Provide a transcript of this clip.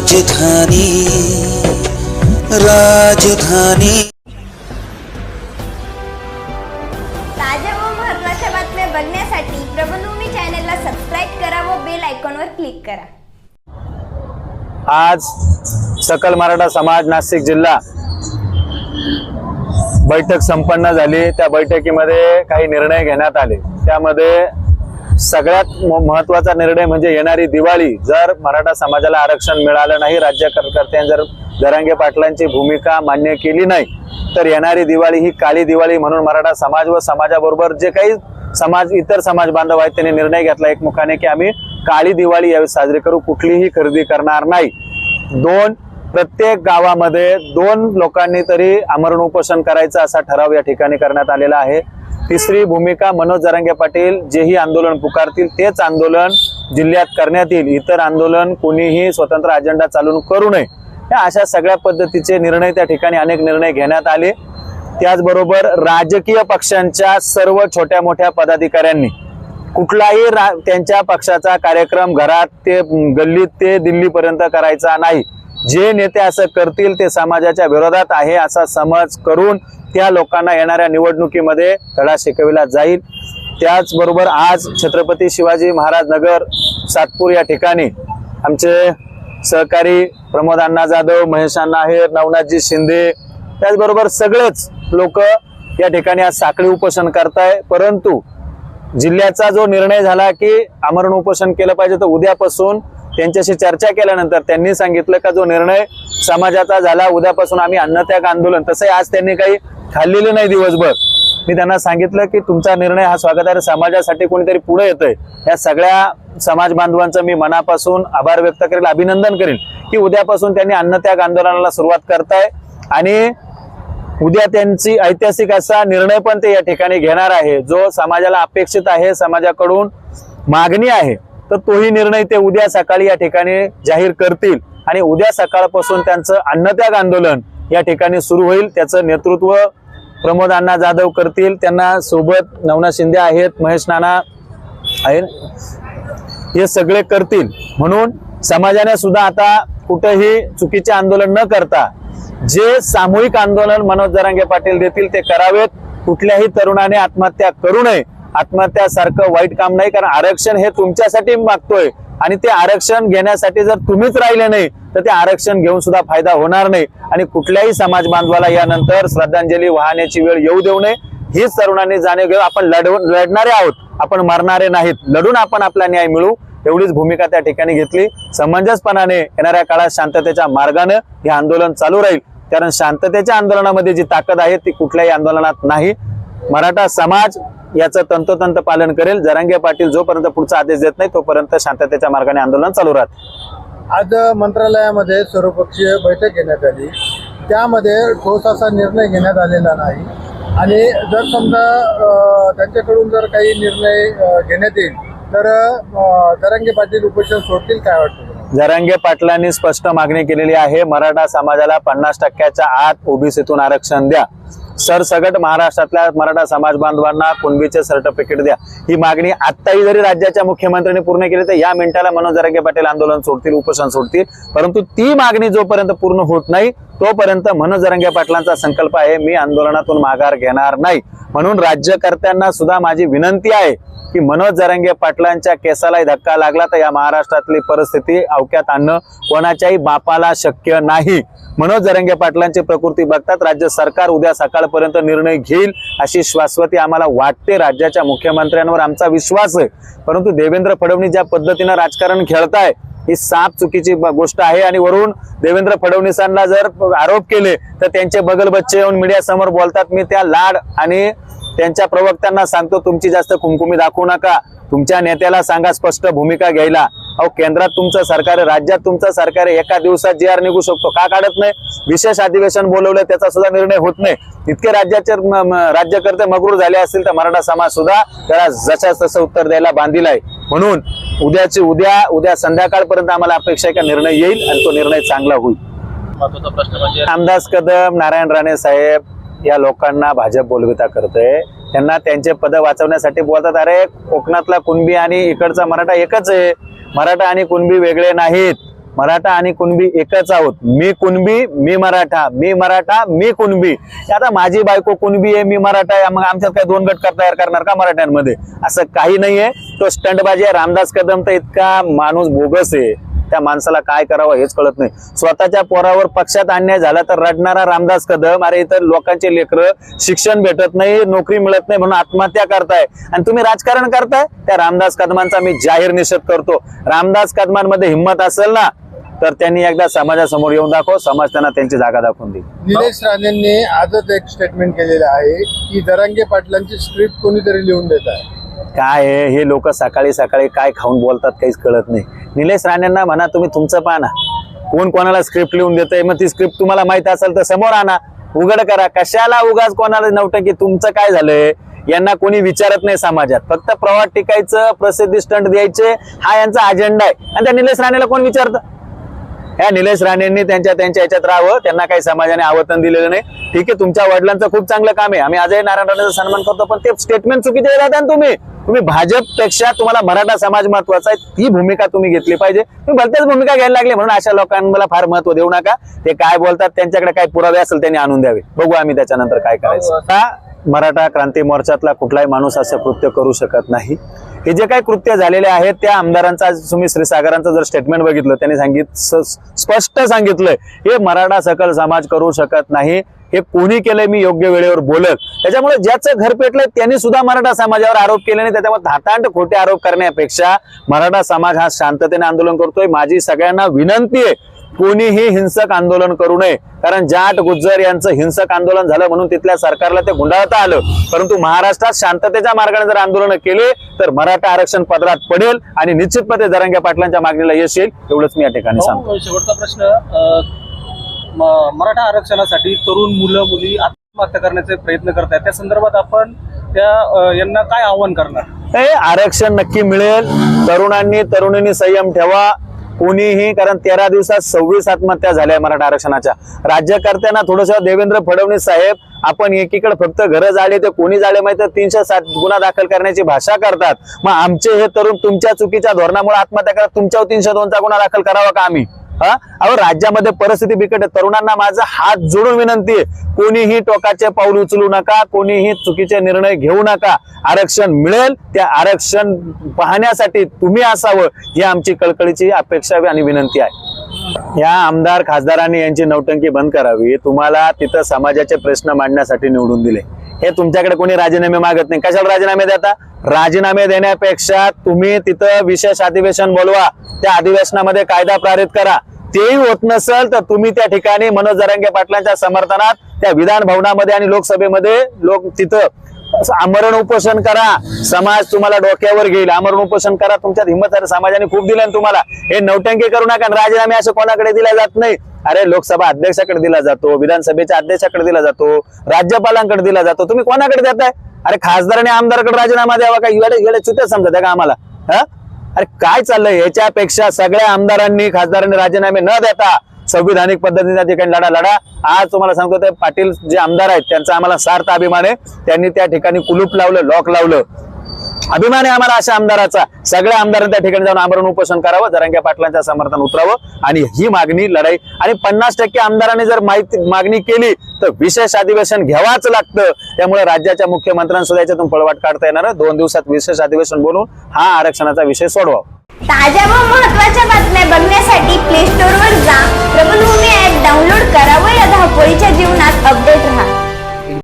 राजधानी राजधानी ताज्या व महत्त्वाच्या बातम्या बघण्यासाठी प्रबलभूमी चॅनलला सबस्क्राइब करा व बेल आयकॉनवर क्लिक करा। आज सकल मराठा समाज नाशिक जिल्हा बैठक संपन्न झाली। त्या बैठकीमध्ये काही निर्णय घेण्यात आले। त्यामध्ये सगळ्यात महत्त्वाचा निर्णय म्हणजे येणारी दिवाळी जर मराठा समाजाला आरक्षण मिळालं नाही, राज्यकर्त्यांनी जर जरांगे पाटलांची भूमिका मान्य केली नाही तर येणारी दिवाळी ही काळी दिवाळी म्हणून मराठा समाज व समाजाबरोबर जे काही समाज इतर समाज बांधव आहेत त्यांनी निर्णय घेतला एकमुखाने की आम्ही काळी दिवाळी यावेळी साजरी करू, कुठलीही खरेदी करणार नाही। प्रत्येक गावामध्ये 2 लोकांनी तरी आमरण उपोषण करायचं असा ठराव या ठिकाणी करण्यात आलेला आहे। तिसरी भूमिका मनोज जरांगे पाटील जेही आंदोलन पुकारतील तेच आंदोलन जिल्ह्यात करण्यात येईल, इतर आंदोलन कोणीही स्वतंत्र अजेंडा चालून करू नये। या अशा सगळ्या पद्धतीचे निर्णय त्या ठिकाणी अनेक निर्णय घेण्यात आले। त्याचबरोबर राजकीय पक्षांच्या सर्व छोट्या मोठ्या पदाधिकाऱ्यांनी कुठलाही त्यांच्या पक्षाचा कार्यक्रम घरात ते गल्लीत ते दिल्लीपर्यंत करायचा नाही। जे नेते असं करतील ते समाजाच्या विरोधात आहे असा समज करून त्या लोकांना येणाऱ्या निवडणुकीमध्ये धडा शिकविला जाईल। त्याचबरोबर आज छत्रपती शिवाजी महाराज नगर सातपूर या ठिकाणी आमचे सहकारी प्रमोद अण्णा जाधव, महेश अण्णा आहेर, नवनाथजी शिंदे त्याचबरोबर सगळेच लोक या ठिकाणी आज साखळी उपोषण करताय। परंतु जिल्ह्याचा जो निर्णय झाला की आमरण उपोषण केलं पाहिजे तर उद्यापासून त्यांच्याशी चर्चा केल्यानंतर त्यांनी सांगितलं का जो निर्णय समाजाचा झाला उद्यापासून आम्ही अन्नत्याग आंदोलन, तसंही आज त्यांनी काही खाल्लेलं नाही दिवसभर। मी त्यांना सांगितलं की तुमचा निर्णय हा स्वागतार्ह, समाजासाठी कोणीतरी पुढे येतंय। या सगळ्या समाज बांधवांचं मी मनापासून आभार व्यक्त करेल, अभिनंदन करेल की उद्यापासून त्यांनी अन्नत्याग आंदोलनाला सुरुवात करताय आणि उद्या त्यांची ऐतिहासिक असा निर्णय पण ते या ठिकाणी घेणार आहे जो समाजाला अपेक्षित आहे, समाजाकडून मागणी आहे। तर तोही निर्णय ते उद्या सकाळी या ठिकाणी जाहीर करतील आणि उद्या सकाळपासून त्यांचं अन्नत्याग आंदोलन या ठिकाणी सुरू होईल। त्याचं नेतृत्व प्रमोद अण्णा जाधव करतील, त्यांना सोबत नवनाथ शिंदे आहेत, महेश नाना आहेत, हे सगळे करतील। म्हणून समाजाने सुद्धा आता कुठेही चुकीचे आंदोलन न करता जे सामूहिक आंदोलन मनोज जरांगे पाटील देतील ते करावेत। कुठल्याही तरुणाने आत्महत्या करू नये, आत्महत्यासारखं वाईट काम नाही, कारण आरक्षण हे तुमच्यासाठी मागतोय आणि ते आरक्षण घेण्यासाठी जर तुम्हीच राहिले नाही तर ते आरक्षण घेऊन सुद्धा फायदा होणार नाही आणि कुठल्याही समाज बांधवाला यानंतर श्रद्धांजली वाहण्याची वेळ येऊ देऊ नये हीच तरुणांनी जाणीव घेऊ। आपण लढणारे आहोत, आपण मरणारे नाहीत, लढून आपण आपला न्याय मिळवू एवढीच भूमिका त्या ठिकाणी घेतली। समंजसपणाने येणाऱ्या काळात शांततेच्या मार्गाने हे आंदोलन चालू राहील, कारण शांततेच्या आंदोलनामध्ये जी ताकद आहे ती कुठल्याही आंदोलनात नाही। मराठा समाज याचं तंतोतंत पालन करेल। जरांगे पाटील जोपर्यंत पुढचा आदेश देत नाही तोपर्यंत शांततेच्या मार्गाने आंदोलन चालू राहते। आज मंत्रालयामध्ये सर्वपक्षीय बैठक घेण्यात आली, त्यामध्ये ठोस असा निर्णय घेण्यात आलेला नाही आणि जर समजा त्यांच्याकडून जर काही निर्णय घेण्यात येईल तर जरांगे पाटील उपोषण सोडतील, काय वाटतं? जरांगे पाटलांनी स्पष्ट मागणी केलेली आहे, मराठा समाजाला 50% आत ओबीसीतून आरक्षण द्या, सरसगट महाराष्ट्रातल्या मराठा समाज बांधवांना कुणबीचे सर्टिफिकेट द्या। ही मागणी आत्ताही जरी राज्याच्या मुख्यमंत्र्यांनी पूर्ण केली तर या मिनिटाला मनोज जरांगे पाटील आंदोलन सोडतील, उपोषण सोडतील। परंतु ती मागणी जोपर्यंत पूर्ण होत नाही तोपर्यंत मनोज जरांगे पाटलांचा संकल्प आहे मी आंदोलनातून माघार घेणार नाही। म्हणून राज्यकर्त्यांना सुद्धा माझी विनंती आहे की मनोज जरांगे पाटलांच्या केसालाही धक्का लागला तर या महाराष्ट्रातली परिस्थिती अवक्यात आणणं कोणाच्याही बापाला शक्य नाही। मनोज जरांगे पाटलांची प्रकृती बघतात राज्य सरकार उद्या सकाळपर्यंत निर्णय घेईल अशी शाश्वती आम्हाला वाटते। राज्याच्या मुख्यमंत्र्यांवर आमचा विश्वास आहे, परंतु देवेंद्र फडणवीस ज्या पद्धतीनं राजकारण खेळताय ही साफ चुकीची गोष्ट आहे आणि वरून देवेंद्र फडणवीसांना जर आरोप केले तर त्यांचे बगल बच्चे येऊन मीडिया समोर बोलतात। मी त्या लाड आणि त्यांच्या प्रवक्त्यांना सांगतो तुमची जास्त कुमकुमी दाखवू नका, तुमच्या नेत्याला सांगा स्पष्ट भूमिका घ्यायला। अहो केंद्रात तुमचं सरकार आहे, राज्यात तुमचं सरकार आहे, एका दिवसात जीआर निघू शकतो, का काढत नाही? विशेष अधिवेशन बोलवलं त्याचा सुद्धा निर्णय होत नाही। इतके राज्यकर्ते मग्रूर झाले असतील तर मराठा समाज सुद्धा त्याला जशा तसं उत्तर द्यायला बांधील आहे। म्हणून उद्या संध्याकाळपर्यंत आम्हाला अपेक्षा आहे का निर्णय येईल आणि तो निर्णय चांगला होईल। महत्त्वाचा प्रश्न म्हणजे रामदास कदम, नारायण राणे साहेब या लोकांना भाजप बोलविता करते, त्यांना त्यांचे पद वाचवण्यासाठी बोलतात। अरे कोकणातला कुणबी आणि इकडचा मराठा एकच आहे, मराठा आणि कुणबी वेगळे नाहीत। मराठा आणि कुणबी एकच आहोत. मी कुणबी, मी मराठा, मी मराठा, मी कुणबी. आता माझी बायको कुणबी आहे, मी मराठा आहे, मग आमच्यात काय दोन गट तयार करणार का मराठ्यांमध्ये? असं काही नाहीये. तो स्टंटबाजी आहे. रामदास कदम तर इतका माणूस बोगस आहे, त्या माणसाला काय करावं हेच कळत नाही. स्वतःच्या पोरावर पक्षात अन्याय झाला तर रडणारा रामदास कदम, अरे इतर लोकांचे लेकरं शिक्षण भेटत नाही, नोकरी मिळत नाही म्हणून आत्महत्या करताय आणि तुम्ही राजकारण करताय. त्या रामदास कदमांचा मी जाहीर निषेध करतो. रामदास कदमांमध्ये हिंमत असेल ना तर त्यांनी एकदा समाजासमोर येऊन दाखव, समाज त्यांना त्यांची जागा दाखवून देईल. निलेश राणेंनी आजच एक स्टेटमेंट केलेलं आहे की जरांगे पाटलांची स्क्रिप्ट कोणीतरी लिहून देत आहे. काय आहे हे लोक सकाळी सकाळी काय खाऊन बोलतात काहीच कळत नाही. निलेश राणेंना म्हणा तुम्ही तुमचं पाहा ना, कोण कोणाला स्क्रिप्ट लिहून देतंय, मग ती स्क्रिप्ट तुम्हाला माहित असेल तर समोर आणा, उघड करा. कशाला उगाच कोणाला नव्हतं तुमचं काय झालंय यांना कोणी विचारत नाही समाजात. फक्त प्रवाद टिकायचं, प्रसिद्धी स्टंट द्यायचे, हा यांचा अजेंडा आहे. आणि त्या निलेश राणेला कोण विचारतं? ह्या निलेश राणेंनी त्यांच्या याच्यात राहावं. त्यांना काही समाजाने आवतन दिलेलं नाही. ठीक आहे, तुमच्या वडिलांचं खूप चांगलं काम आहे, आम्ही आजही नारायण राणेचा सन्मान करतो, पण ते स्टेटमेंट चुकीचे देतात. तुम्ही भाजपपेक्षा तुम्हाला मराठा समाज महत्वाचा आहे, ती भूमिका तुम्ही घेतली पाहिजे. तुम्ही भलत्याच भूमिका घ्यायला लागले म्हणून अशा लोकांना फार महत्व देऊ नका. ते काय बोलतात त्यांच्याकडे काय पुरावे असेल त्यांनी आणून द्यावे, बघू आम्ही त्याच्यानंतर काय करायचं. मराठा क्रांती मोर्चातला कुठलाही माणूस असं कृत्य करू शकत नाही. हे जे काही कृत्य झालेले आहेत त्या आमदारांचा, तुम्ही श्रीसागरांचं जर स्टेटमेंट बघितलं, त्यांनी स्पष्ट सांगितलंय हे मराठा सकल समाज करू शकत नाही. हे कोणी केलंय मी योग्य वेळेवर बोलत. त्याच्यामुळे ज्याचं घर पेटलंय त्यांनी सुद्धा मराठा समाजावर आरोप केले नाही. त्याच्यामुळे धातांड खोटे आरोप करण्यापेक्षा मराठा समाज हा शांततेने आंदोलन करतोय. माझी सगळ्यांना विनंती आहे, कोणीही हिंसक आंदोलन करू नये. कारण जाट गुज्जर यांचं हिंसक आंदोलन झालं म्हणून तिथल्या सरकारला ते गुंडाळता आलं. परंतु महाराष्ट्रात शांततेच्या मार्गाने जर आंदोलन केले तर मराठा आरक्षण पदरात पडेल आणि निश्चितपणे जरांगे पाटलांच्या मागणीला यश येईल. एवढंच मी या ठिकाणी सांगतो. शेवटचा प्रश्न, मराठा आरक्षणासाठी तरुण मुलं मुली आत्महत्या करण्याचे प्रयत्न करतात, त्या संदर्भात आपण यांना काय आव्हान करणार? हे आरक्षण नक्की मिळेल. तरुणींनी संयम ठेवा. कोणीही, कारण 13 दिवसात 26 आत्महत्या झाल्या मराठा आरक्षणाच्या. राज्यकर्त्यांना थोडस देवेंद्र फडणवीस साहेब, आपण एकीकडे फक्त घरं जाळे ते कोणी जाळे माहिती 307 गुन्हा दाखल करण्याची भाषा करतात. मग आमचे हे तरुण तुमच्या चुकीच्या धोरणामुळे आत्महत्या करतात, तुमच्यावर 302चा गुन्हा दाखल करावा का आम्ही? अहो, राज्यामध्ये परिस्थिती बिकट आहे. तरुणांना माझा हात जोडून विनंती आहे, कोणीही टोकाचे पाऊल उचलू नका, कोणीही चुकीचे निर्णय घेऊ नका. आरक्षण मिळेल, त्या आरक्षण पाहण्यासाठी तुम्ही असावं ही आमची कळकळीची अपेक्षा आणि विनंती आहे. या आमदार खासदारांनी यांची नौटंकी बंद करावी. तुम्हाला तिथं समाजाचे प्रश्न मांडण्यासाठी निवडून दिले. हे तुमच्याकडे कोणी राजीनामे मागत नाही. कशाला राजीनामे देता? राजीनामे देण्यापेक्षा तुम्ही तिथं विशेष अधिवेशन बोलवा, त्या अधिवेशनामध्ये कायदा पारित करा. तेही होत नसेल तर तुम्ही त्या ठिकाणी मनोज जरांगे पाटलांच्या समर्थनात त्या विधान भवनामध्ये आणि लोकसभेमध्ये तिथं आमरण उपोषण करा. समाज तुम्हाला डोक्यावर घेईल. आमरण उपोषण करा. तुमच्यात हिंमत आहे, समाजाने खूप दिलं तुम्हाला. हे नौटंकी करू नका. राजीनामे असं कोणाकडे दिला जात नाही. अरे, लोकसभा अध्यक्षाकडे दिला जातो, विधानसभेच्या अध्यक्षाकडे दिला जातो, राज्यपालांकडे दिला जातो. तुम्ही कोणाकडे देताय? अरे, खासदाराने आमदाराकडे राजीनामा द्यावा का? येडे चुत्या समजत आहे का आम्हाला? अरे, काय चाललंय? याच्यापेक्षा सगळ्या आमदारांनी खासदारांनी राजीनामे न देता संविधानिक पद्धतीने त्या ठिकाणी लढा. आज तुम्हाला सांगतो, ते पाटील जे आमदार आहेत त्यांचा आम्हाला सार्थ अभिमान आहे. त्यांनी त्या ठिकाणी कुलूप लावलं, लॉक लावलं. अभिमान आहे आम्हाला अशा आमदाराचा. सगळ्या आमदारांनी त्या ठिकाणी जाऊन आमरण उपोषण करावं, जरांगे पाटलांच्या समर्थन उतरावं आणि ही मागणी लढाई. आणि 50% आमदारांनी जर मागणी केली तर विशेष अधिवेशन घ्यावाच लागतं. त्यामुळे राज्याच्या मुख्यमंत्र्यांसुद्धा याच्यातून पळवाट काढता येणार. 2 दिवसात विशेष अधिवेशन बोलून हा आरक्षणाचा विषय सोडवा. ताज्या व महत्त्वाच्या बातम्या